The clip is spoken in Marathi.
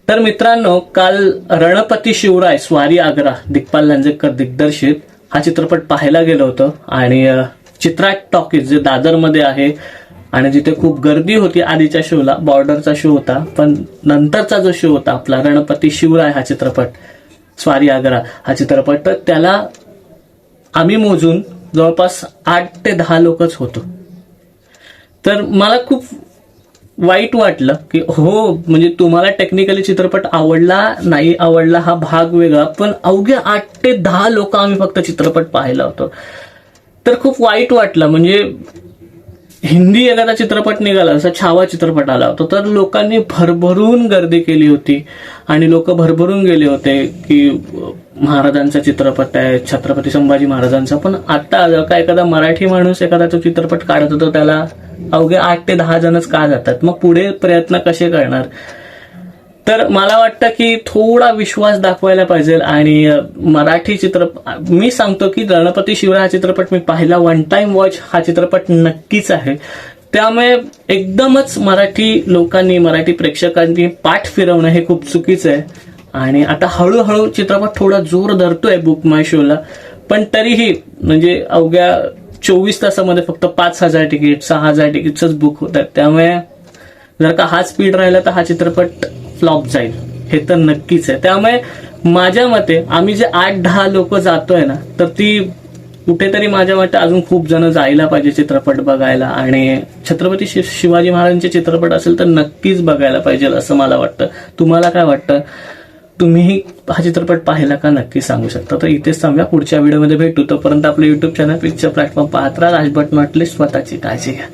तर मित्रांनो, काल रणपती शिवराय स्वारी आग्रा दिग्पाल लांजेकर दिग्दर्शित हा चित्रपट पाहायला गेलो होतो आणि चित्रा टॉकीज जे दादरमध्ये आहे आणि जिथे खूप गर्दी होती आधीच्या शोला, बॉर्डरचा शो होता, पण नंतरचा जो शो होता आपला रणपती शिवराय हा चित्रपट, स्वारी आग्रा हा चित्रपट, तर त्याला आम्ही मोजून जवळपास 8 ते 10 लोकच होतो. तर मला खूप वाईट वाटलं की हो, म्हणजे तुम्हाला टेक्निकली चित्रपट आवडला नाही आवडला हा भाग वेगळा, पण अवघे 8 ते 10 लोक आम्ही फक्त चित्रपट पाहिला होतो. तर खूप वाईट वाटलं. म्हणजे हिंदी एखादा चित्रपट निघाला, जसा छावा चित्रपट आला होता, तर लोकांनी भरभरून गर्दी केली होती आणि लोक भरभरून गेले होते की महाराजांचा चित्रपट आहे, छत्रपती संभाजी महाराजांचा. पण आता जर का एखादा मराठी माणूस एखादा तो चित्रपट काढत होतो, त्याला अवघे 8 ते 10 जणच का जातात, मग पुढे प्रयत्न कसे करणार? तर मला वाटतं की थोडा विश्वास दाखवायला पाहिजे. आणि मराठी चित्रपट, मी सांगतो की रणपती शिवराय हा चित्रपट मी पाहिला, वन टाइम वॉच हा चित्रपट नक्कीच आहे. त्यामुळे एकदमच मराठी लोकांनी, मराठी प्रेक्षकांनी पाठ फिरवणं हे खूप चुकीचं आहे. आणि आता हळूहळू चित्रपट थोडा जोर धरतोय बुक माय शोला, पण तरीही म्हणजे अवघ्या 24 तासामध्ये फक्त 5,000 तिकीट, 6,000 तिकीटच बुक होत आहेत. त्यामुळे जर का हा स्पीड राहिला तर हा चित्रपट फ्लॉप जाईल, हे तर नक्कीच आहे. त्यामुळे माझ्या मते आम्ही जे 8-10 लोक जातोय ना, तर ती कुठेतरी माझ्या मते अजून खूप जण जायला पाहिजे चित्रपट बघायला. आणि छत्रपती शिवाजी महाराजांचे चित्रपट असेल तर नक्कीच बघायला पाहिजे असं मला वाटतं. तुम्हाला काय वाटतं? तुम्ही हा चित्रपट पाहिला का? नक्की सांगू शकता. तर इथेच थांबूया, पुढच्या व्हिडिओमध्ये भेटू. तोपर्यंत आपलं युट्यूब चॅनल पिक्चर प्लॅटफॉर्म पाहत राहा. राजभट म्हटले, स्वतःची काळजी घ्या.